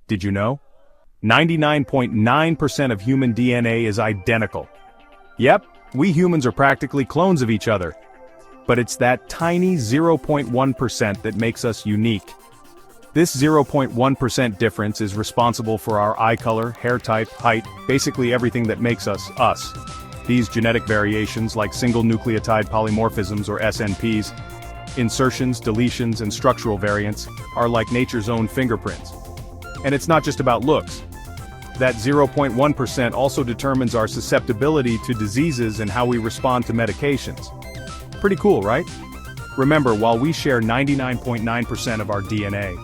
Did you know? 99.9% of human DNA is identical. Yep, we humans are practically clones of each other. But it's that tiny 0.1% that makes us unique. This 0.1% difference is responsible for our eye color, hair type, height, basically everything that makes us, us. These genetic variations, like single nucleotide polymorphisms or SNPs, insertions, deletions, and structural variants, are like nature's own fingerprints. And it's not just about looks. That 0.1% also determines our susceptibility to diseases and how we respond to medications. Pretty cool, right? Remember, while we share 99.9% of our DNA,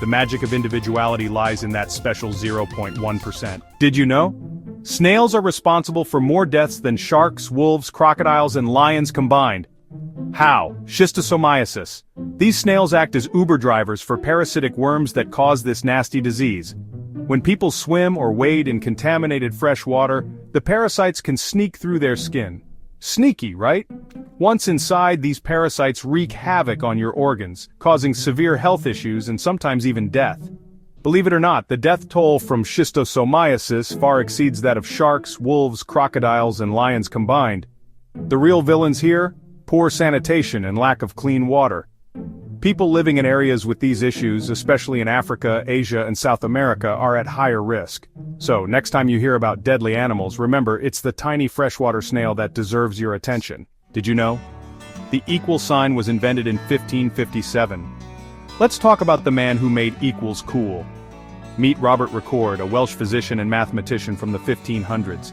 the magic of individuality lies in that special 0.1%. Did you know? Snails are responsible for more deaths than sharks, wolves, crocodiles, and lions combined. How? Schistosomiasis. These snails act as Uber drivers for parasitic worms that cause this nasty disease. When people swim or wade in contaminated fresh water, the parasites can sneak through their skin. Sneaky, right? Once inside, these parasites wreak havoc on your organs, causing severe health issues and sometimes even death. Believe it or not, the death toll from schistosomiasis far exceeds that of sharks, wolves, crocodiles, and lions combined. The real villains here? Poor sanitation and lack of clean water. People living in areas with these issues, especially in Africa, Asia, and South America, are at higher risk. So, next time you hear about deadly animals, remember, it's the tiny freshwater snail that deserves your attention. Did you know? The equal sign was invented in 1557. Let's talk about the man who made equals cool. Meet Robert Recorde, a Welsh physician and mathematician from the 1500s.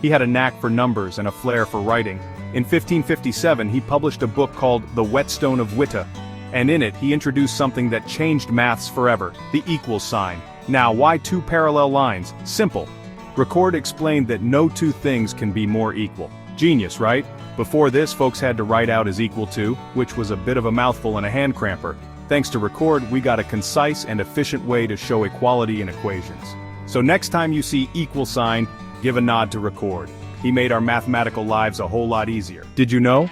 He had a knack for numbers and a flair for writing. In 1557, he published a book called The Whetstone of Witta, and in it he introduced something that changed maths forever, the equal sign. Now, why two parallel lines? Simple. Recorde explained that no two things can be more equal. Genius, right? Before this, folks had to write out as equal to, which was a bit of a mouthful and a hand cramper. Thanks to Recorde, we got a concise and efficient way to show equality in equations. So next time you see equal sign, give a nod to Recorde. He made our mathematical lives a whole lot easier. Did you know?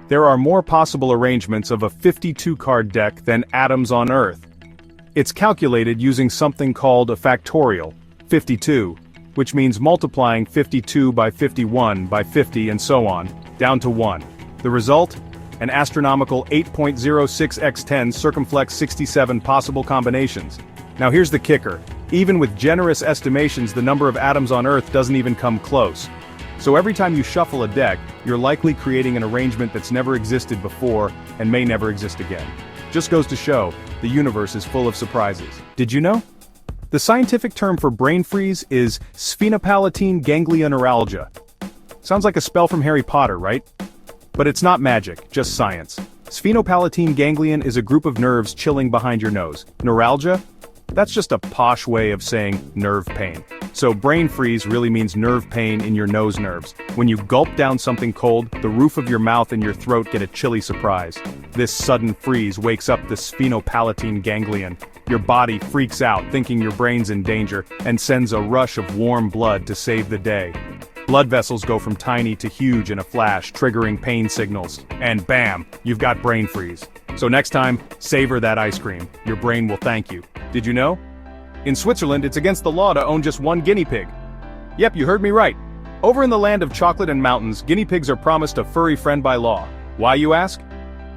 There are more possible arrangements of a 52-card deck than atoms on Earth. It's calculated using something called a factorial, 52, which means multiplying 52 by 51 by 50 and so on, down to 1. The result? An astronomical 8.06 x 10 circumflex 67 possible combinations. Now here's the kicker. Even with generous estimations, the number of atoms on Earth doesn't even come close. So every time you shuffle a deck, you're likely creating an arrangement that's never existed before and may never exist again. Just goes to show, the universe is full of surprises. Did you know? The scientific term for brain freeze is sphenopalatine ganglioneuralgia. Sounds like a spell from Harry Potter, right? But it's not magic, just science. Sphenopalatine ganglion is a group of nerves chilling behind your nose. Neuralgia? That's just a posh way of saying nerve pain. So brain freeze really means nerve pain in your nose nerves. When you gulp down something cold, the roof of your mouth and your throat get a chilly surprise. This sudden freeze wakes up the sphenopalatine ganglion. Your body freaks out, thinking your brain's in danger, and sends a rush of warm blood to save the day. Blood vessels go from tiny to huge in a flash, triggering pain signals. And bam, you've got brain freeze. So next time, savor that ice cream. Your brain will thank you. Did you know? In Switzerland, it's against the law to own just one guinea pig. Yep, you heard me right. Over in the land of chocolate and mountains, guinea pigs are promised a furry friend by law. Why, you ask?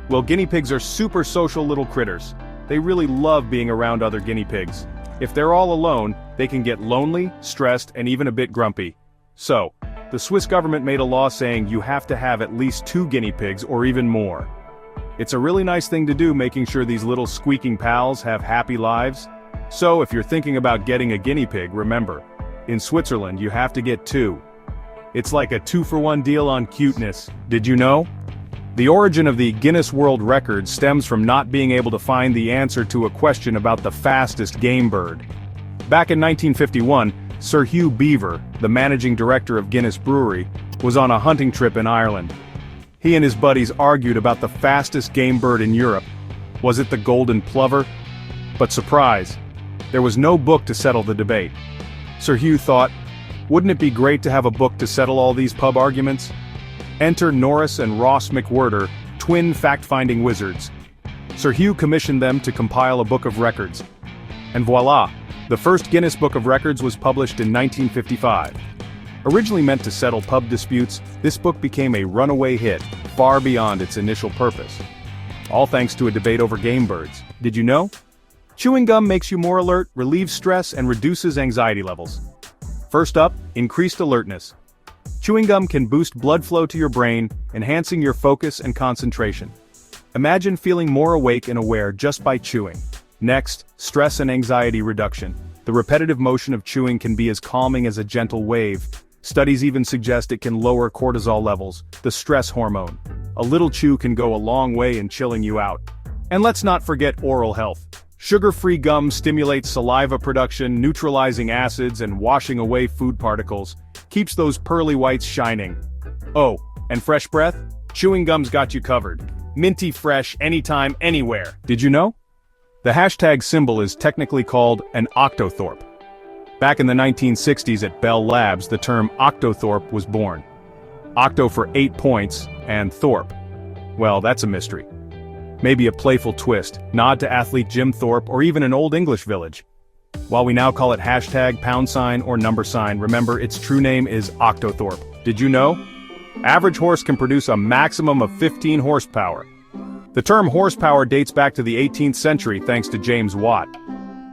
Well, guinea pigs are super social little critters. They really love being around other guinea pigs. If they're all alone, they can get lonely, stressed, and even a bit grumpy. So, the Swiss government made a law saying you have to have at least 2 guinea pigs or even more. It's a really nice thing to do, making sure these little squeaking pals have happy lives. So if you're thinking about getting a guinea pig, remember, in Switzerland you have to get 2. It's like a 2-for-1 deal on cuteness. Did you know? The origin of the Guinness World Record stems from not being able to find the answer to a question about the fastest game bird. Back in 1951, Sir Hugh Beaver, the managing director of Guinness Brewery, was on a hunting trip in Ireland. He and his buddies argued about the fastest game bird in Europe. Was it the golden plover? But surprise, there was no book to settle the debate. Sir Hugh thought, wouldn't it be great to have a book to settle all these pub arguments? Enter Norris and Ross McWhirter, twin fact-finding wizards. Sir Hugh commissioned them to compile a book of records. And voila, The first Guinness Book of Records was published in 1955. Originally meant to settle pub disputes, this book became a runaway hit, far beyond its initial purpose. All thanks to a debate over game birds. Did you know? Chewing gum makes you more alert, relieves stress, and reduces anxiety levels. First up, increased alertness. Chewing gum can boost blood flow to your brain, enhancing your focus and concentration. Imagine feeling more awake and aware just by chewing. Next, stress and anxiety reduction. The repetitive motion of chewing can be as calming as a gentle wave. Studies even suggest it can lower cortisol levels, the stress hormone. A little chew can go a long way in chilling you out. And let's not forget oral health. Sugar-free gum stimulates saliva production, neutralizing acids and washing away food particles. Keeps those pearly whites shining. Oh, and fresh breath? Chewing gum's got you covered. Minty fresh, anytime, anywhere. Did you know? The hashtag symbol is technically called an octothorpe. Back in the 1960s at Bell Labs, the term octothorpe was born. Octo for 8 points, and thorpe. Well, that's a mystery. Maybe a playful twist, nod to athlete Jim Thorpe, or even an Old English village. While we now call it hashtag, #, or $, remember its true name is octothorpe. Did you know? Average horse can produce a maximum of 15 horsepower. The term horsepower dates back to the 18th century thanks to James Watt.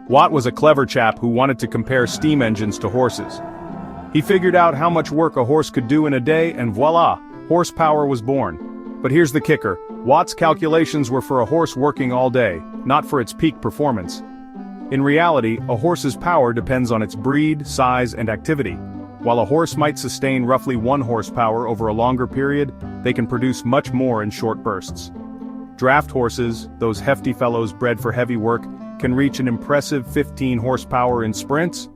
Watt was a clever chap who wanted to compare steam engines to horses. He figured out how much work a horse could do in a day and voila, horsepower was born. But here's the kicker, Watt's calculations were for a horse working all day, not for its peak performance. In reality, a horse's power depends on its breed, size, and activity. While a horse might sustain roughly 1 horsepower over a longer period, they can produce much more in short bursts. Draft horses, those hefty fellows bred for heavy work, can reach an impressive 15 horsepower in sprints.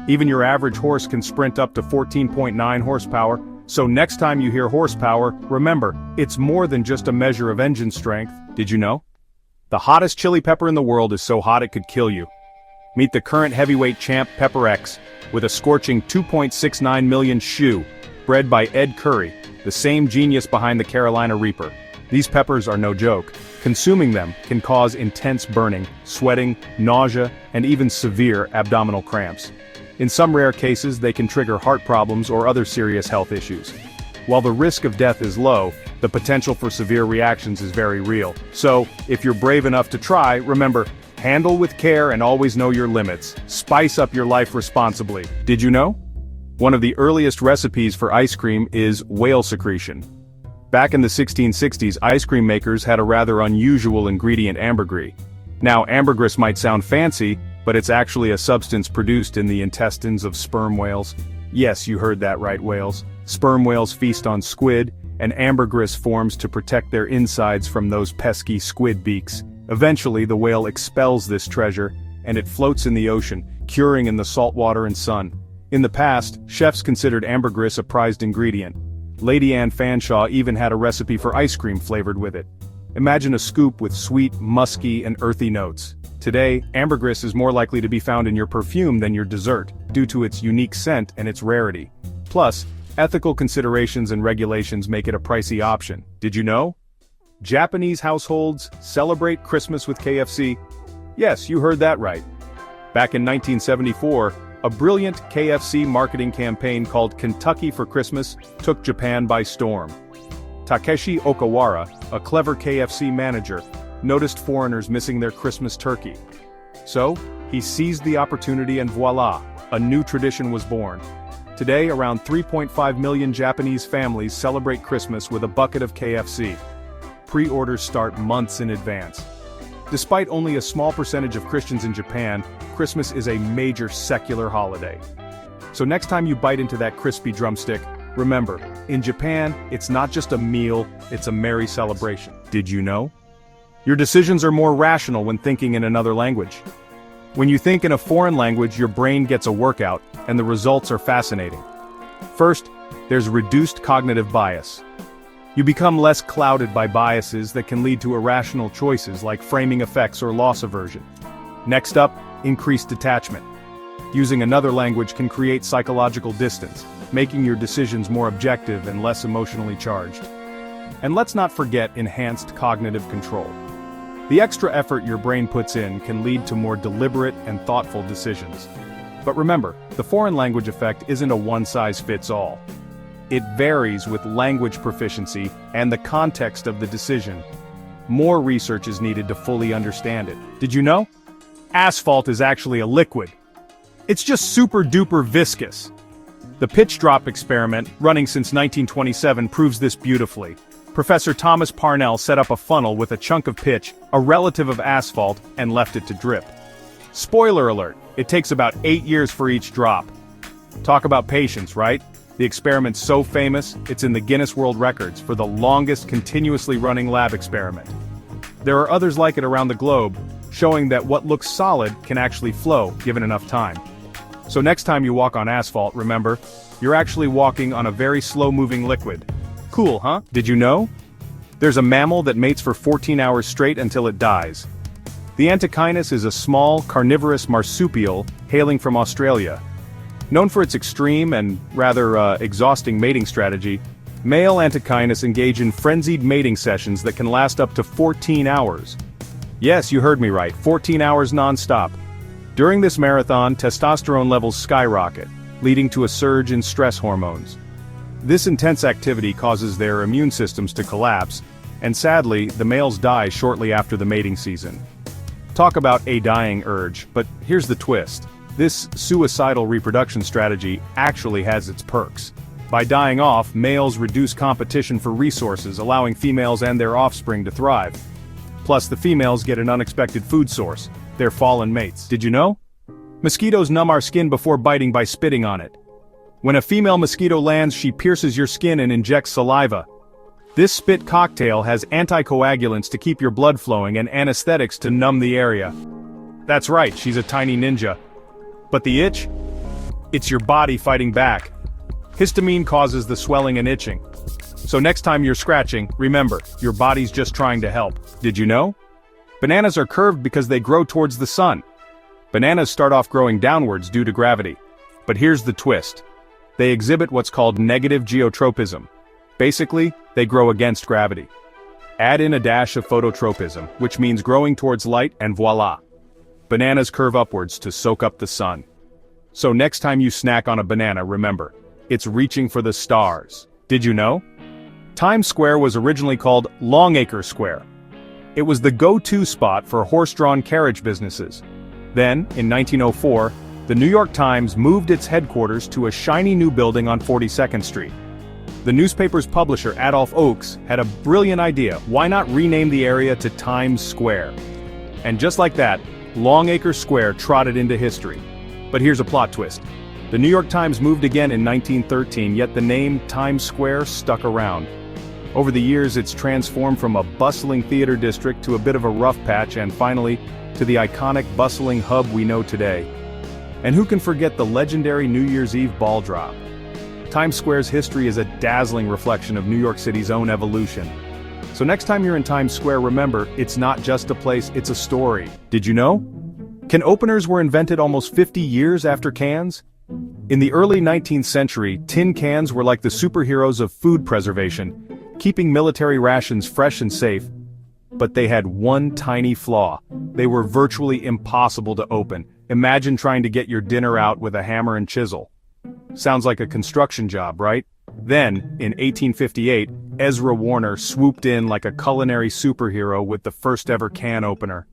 Even your average horse can sprint up to 14.9 horsepower, so next time you hear horsepower, remember, it's more than just a measure of engine strength. Did you know? The hottest chili pepper in the world is so hot it could kill you. Meet the current heavyweight champ Pepper X, with a scorching 2.69 million shoe, bred by Ed Curry, the same genius behind the Carolina Reaper. These peppers are no joke. Consuming them can cause intense burning, sweating, nausea, and even severe abdominal cramps. In some rare cases, they can trigger heart problems or other serious health issues. While the risk of death is low, the potential for severe reactions is very real. So, if you're brave enough to try, remember, handle with care and always know your limits. Spice up your life responsibly. Did you know? One of the earliest recipes for ice cream is whale secretion. Back in the 1660s, ice cream makers had a rather unusual ingredient, ambergris. Now, ambergris might sound fancy, but it's actually a substance produced in the intestines of sperm whales. Yes, you heard that right, whales. Sperm whales feast on squid, and ambergris forms to protect their insides from those pesky squid beaks. Eventually, the whale expels this treasure, and it floats in the ocean, curing in the salt water and sun. In the past, chefs considered ambergris a prized ingredient. Lady Anne Fanshawe even had a recipe for ice cream flavored with it. Imagine a scoop with sweet, musky, and earthy notes. Today, ambergris is more likely to be found in your perfume than your dessert, due to its unique scent and its rarity. Plus, ethical considerations and regulations make it a pricey option. Did you know? Japanese households celebrate Christmas with KFC. Yes, you heard that right. Back in 1974, a brilliant KFC marketing campaign called Kentucky for Christmas took Japan by storm. Takeshi Okawara, a clever KFC manager, noticed foreigners missing their Christmas turkey. So, he seized the opportunity and voila, a new tradition was born. Today, around 3.5 million Japanese families celebrate Christmas with a bucket of KFC. Pre-orders start months in advance. Despite only a small percentage of Christians in Japan, Christmas is a major secular holiday. So next time you bite into that crispy drumstick, remember, in Japan, it's not just a meal, it's a merry celebration. Did you know? Your decisions are more rational when thinking in another language. When you think in a foreign language, your brain gets a workout, and the results are fascinating. First, there's reduced cognitive bias. You become less clouded by biases that can lead to irrational choices like framing effects or loss aversion. Next up, increased detachment. Using another language can create psychological distance, making your decisions more objective and less emotionally charged. And let's not forget enhanced cognitive control. The extra effort your brain puts in can lead to more deliberate and thoughtful decisions. But remember, the foreign language effect isn't a one-size-fits-all. It varies with language proficiency and the context of the decision. More research is needed to fully understand it. Did you know? Asphalt is actually a liquid. It's just super-duper viscous. The pitch drop experiment, running since 1927, proves this beautifully. Professor Thomas Parnell set up a funnel with a chunk of pitch, a relative of asphalt, and left it to drip. Spoiler alert, it takes about 8 years for each drop. Talk about patience, right? The experiment's so famous, it's in the Guinness World Records for the longest continuously running lab experiment. There are others like it around the globe, showing that what looks solid can actually flow, given enough time. So next time you walk on asphalt, remember, you're actually walking on a very slow-moving liquid. Cool, huh? Did you know? There's a mammal that mates for 14 hours straight until it dies. The antechinus is a small, carnivorous marsupial hailing from Australia. Known for its extreme and rather exhausting mating strategy, male antechinus engage in frenzied mating sessions that can last up to 14 hours. Yes, you heard me right, 14 hours non-stop. During this marathon, testosterone levels skyrocket, leading to a surge in stress hormones. This intense activity causes their immune systems to collapse, and sadly, the males die shortly after the mating season. Talk about a dying urge, but here's the twist. This suicidal reproduction strategy actually has its perks. By dying off, males reduce competition for resources, allowing females and their offspring to thrive. Plus, the females get an unexpected food source, their fallen mates. Did you know? Mosquitoes numb our skin before biting by spitting on it. When a female mosquito lands, she pierces your skin and injects saliva. This spit cocktail has anticoagulants to keep your blood flowing and anesthetics to numb the area. That's right, she's a tiny ninja. But the itch? It's your body fighting back. Histamine causes the swelling and itching. So next time you're scratching, remember, your body's just trying to help. Did you know? Bananas are curved because they grow towards the sun. Bananas start off growing downwards due to gravity. But here's the twist. They exhibit what's called negative geotropism. Basically, they grow against gravity. Add in a dash of phototropism, which means growing towards light, and voila! Bananas curve upwards to soak up the sun. So next time you snack on a banana, remember, it's reaching for the stars. Did you know? Times Square was originally called Longacre Square. It was the go-to spot for horse-drawn carriage businesses. Then, in 1904, the New York Times moved its headquarters to a shiny new building on 42nd Street. The newspaper's publisher, Adolph Oakes, had a brilliant idea. Why not rename the area to Times Square? And just like that, Longacre Square trotted into history. But here's a plot twist. The New York Times moved again in 1913, yet the name Times Square stuck around. Over the years, it's transformed from a bustling theater district to a bit of a rough patch, and finally, to the iconic bustling hub we know today. And who can forget the legendary New Year's Eve ball drop? Times Square's history is a dazzling reflection of New York City's own evolution. So next time you're in Times Square, remember, it's not just a place, it's a story. Did you know? Can openers were invented almost 50 years after cans? In the early 19th century, tin cans were like the superheroes of food preservation, keeping military rations fresh and safe. But they had one tiny flaw. They were virtually impossible to open. Imagine trying to get your dinner out with a hammer and chisel. Sounds like a construction job, right? Then, in 1858, Ezra Warner swooped in like a culinary superhero with the first ever can opener.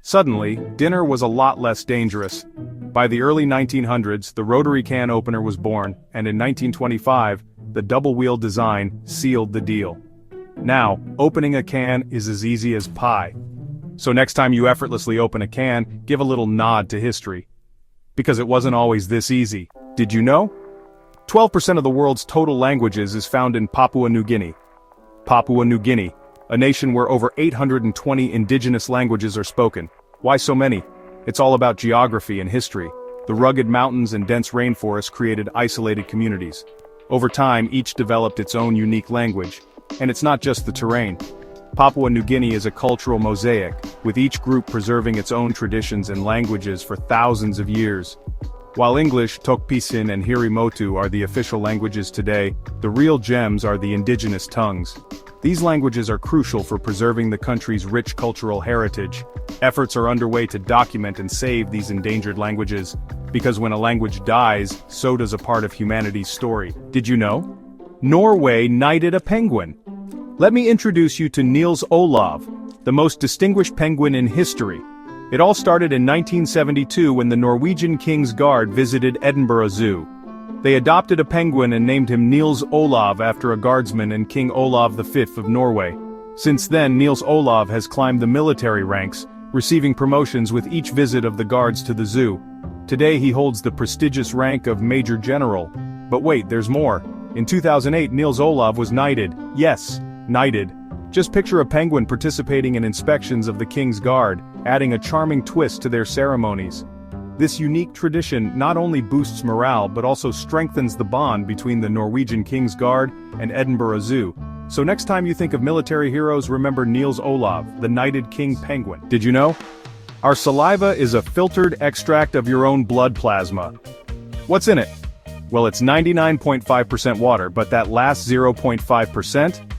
Suddenly, dinner was a lot less dangerous. By the early 1900s, the rotary can opener was born, and in 1925, the double-wheel design sealed the deal. Now, opening a can is as easy as pie. So next time you effortlessly open a can, give a little nod to history. Because it wasn't always this easy. Did you know? 12% of the world's total languages is found in Papua New Guinea. Papua New Guinea, a nation where over 820 indigenous languages are spoken. Why so many? It's all about geography and history. The rugged mountains and dense rainforests created isolated communities. Over time, each developed its own unique language. And it's not just the terrain. Papua New Guinea is a cultural mosaic, with each group preserving its own traditions and languages for thousands of years. While English, Tokpisin and Hirimotu are the official languages today, the real gems are the indigenous tongues. These languages are crucial for preserving the country's rich cultural heritage. Efforts are underway to document and save these endangered languages, because when a language dies, so does a part of humanity's story. Did you know? Norway knighted a penguin. Let me introduce you to Niels Olav, the most distinguished penguin in history. It all started in 1972 when the Norwegian King's Guard visited Edinburgh Zoo. They adopted a penguin and named him Niels Olav after a guardsman and King Olav V of Norway. Since then, Niels Olav has climbed the military ranks, receiving promotions with each visit of the guards to the zoo. Today he holds the prestigious rank of Major General. But wait, there's more. In 2008, Niels Olav was knighted. Yes, knighted. Just picture a penguin participating in inspections of the King's Guard, adding a charming twist to their ceremonies. This unique tradition not only boosts morale but also strengthens the bond between the Norwegian King's Guard and Edinburgh Zoo. So next time you think of military heroes, remember Niels Olav, the knighted king penguin. Did you know? Our saliva is a filtered extract of your own blood plasma. What's in it? Well, it's 99.5% water, but that last 0.5%?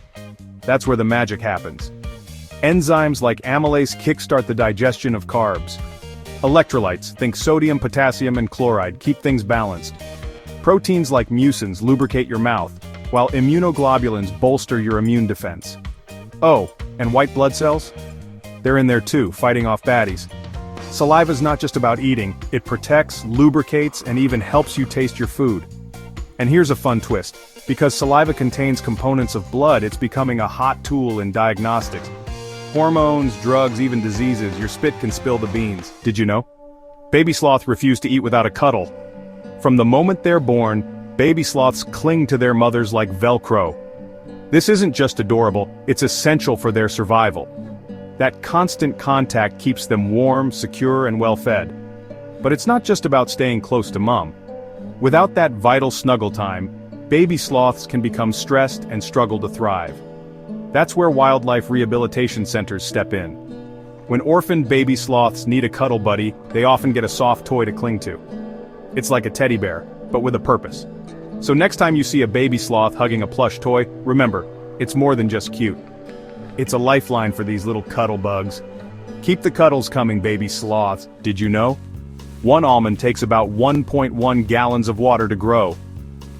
That's where the magic happens. Enzymes like amylase kickstart the digestion of carbs. Electrolytes, think sodium, potassium, and chloride, keep things balanced. Proteins like mucins lubricate your mouth, while immunoglobulins bolster your immune defense. Oh, and white blood cells? They're in there too, fighting off baddies. Saliva's not just about eating, it protects, lubricates, and even helps you taste your food. And here's a fun twist. Because saliva contains components of blood, it's becoming a hot tool in diagnostics. Hormones, drugs, even diseases, your spit can spill the beans. Did you know? Baby sloths refuse to eat without a cuddle. From the moment they're born, baby sloths cling to their mothers like Velcro. This isn't just adorable, it's essential for their survival. That constant contact keeps them warm, secure, and well-fed. But it's not just about staying close to mom. Without that vital snuggle time, baby sloths can become stressed and struggle to thrive. That's where wildlife rehabilitation centers step in. When orphaned baby sloths need a cuddle buddy, they often get a soft toy to cling to. It's like a teddy bear, but with a purpose. So next time you see a baby sloth hugging a plush toy, remember, it's more than just cute. It's a lifeline for these little cuddle bugs. Keep the cuddles coming, baby sloths. Did you know? One almond takes about 1.1 gallons of water to grow.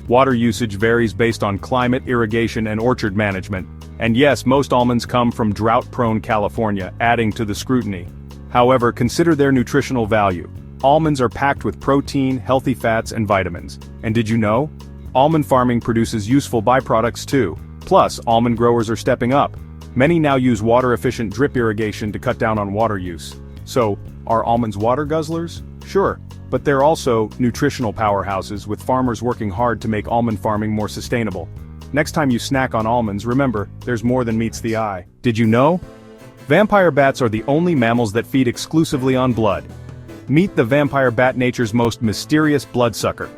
Water usage varies based on climate, irrigation, and orchard management. And yes, most almonds come from drought-prone California, adding to the scrutiny. However, consider their nutritional value. Almonds are packed with protein, healthy fats, and vitamins. And did you know? Almond farming produces useful byproducts too. Plus, almond growers are stepping up. Many now use water-efficient drip irrigation to cut down on water use. So, are almonds water guzzlers? Sure. But they're also nutritional powerhouses, with farmers working hard to make almond farming more sustainable. Next time you snack on almonds, remember, there's more than meets the eye. Did you know? Vampire bats are the only mammals that feed exclusively on blood. Meet the vampire bat, nature's most mysterious bloodsucker.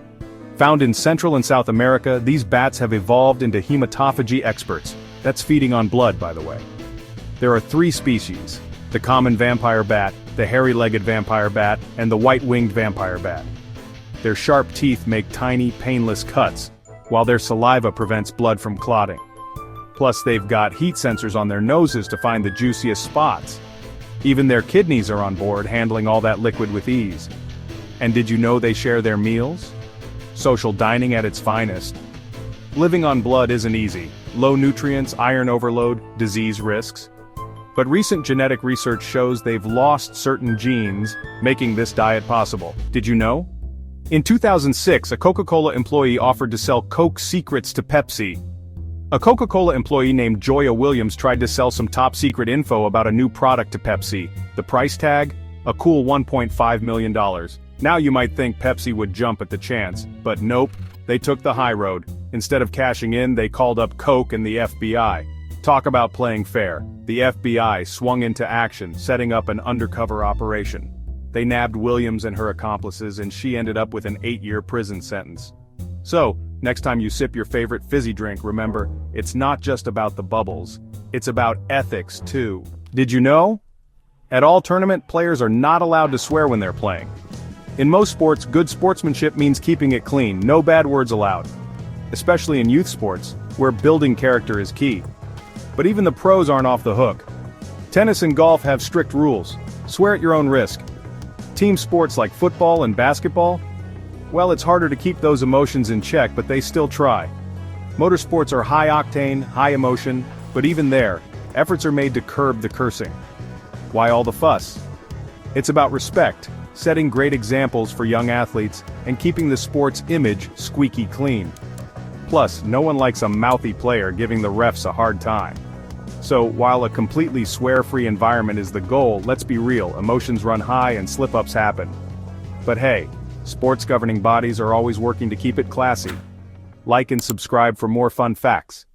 Found in Central and South America, these bats have evolved into hematophagy experts. That's feeding on blood, by the way. There are 3 species: the common vampire bat, the hairy-legged vampire bat, and the white-winged vampire bat. Their sharp teeth make tiny, painless cuts, while their saliva prevents blood from clotting. Plus, they've got heat sensors on their noses to find the juiciest spots. Even their kidneys are on board, handling all that liquid with ease. And did you know they share their meals? Social dining at its finest. Living on blood isn't easy. Low nutrients, iron overload, disease risks. But recent genetic research shows they've lost certain genes, making this diet possible. Did you know? In 2006, a Coca-Cola employee offered to sell Coke secrets to Pepsi. A Coca-Cola employee named Joya Williams tried to sell some top-secret info about a new product to Pepsi. The price tag? A cool $1.5 million. Now you might think Pepsi would jump at the chance, but nope, they took the high road. Instead of cashing in, they called up Coke and the FBI. Talk about playing fair. The FBI swung into action, setting up an undercover operation. They nabbed Williams and her accomplices, and she ended up with an 8-year prison sentence. So, next time you sip your favorite fizzy drink, remember, it's not just about the bubbles. It's about ethics, too. Did you know? At all tournament, players are not allowed to swear when they're playing. In most sports, good sportsmanship means keeping it clean, no bad words allowed. Especially in youth sports, where building character is key. But even the pros aren't off the hook. Tennis and golf have strict rules. Swear at your own risk. Team sports like football and basketball? Well, it's harder to keep those emotions in check, but they still try. Motorsports are high octane, high emotion, but even there, efforts are made to curb the cursing. Why all the fuss? It's about respect, setting great examples for young athletes, and keeping the sport's image squeaky clean. Plus, no one likes a mouthy player giving the refs a hard time. So, while a completely swear-free environment is the goal, let's be real, emotions run high and slip-ups happen. But hey, sports governing bodies are always working to keep it classy. Like and subscribe for more fun facts.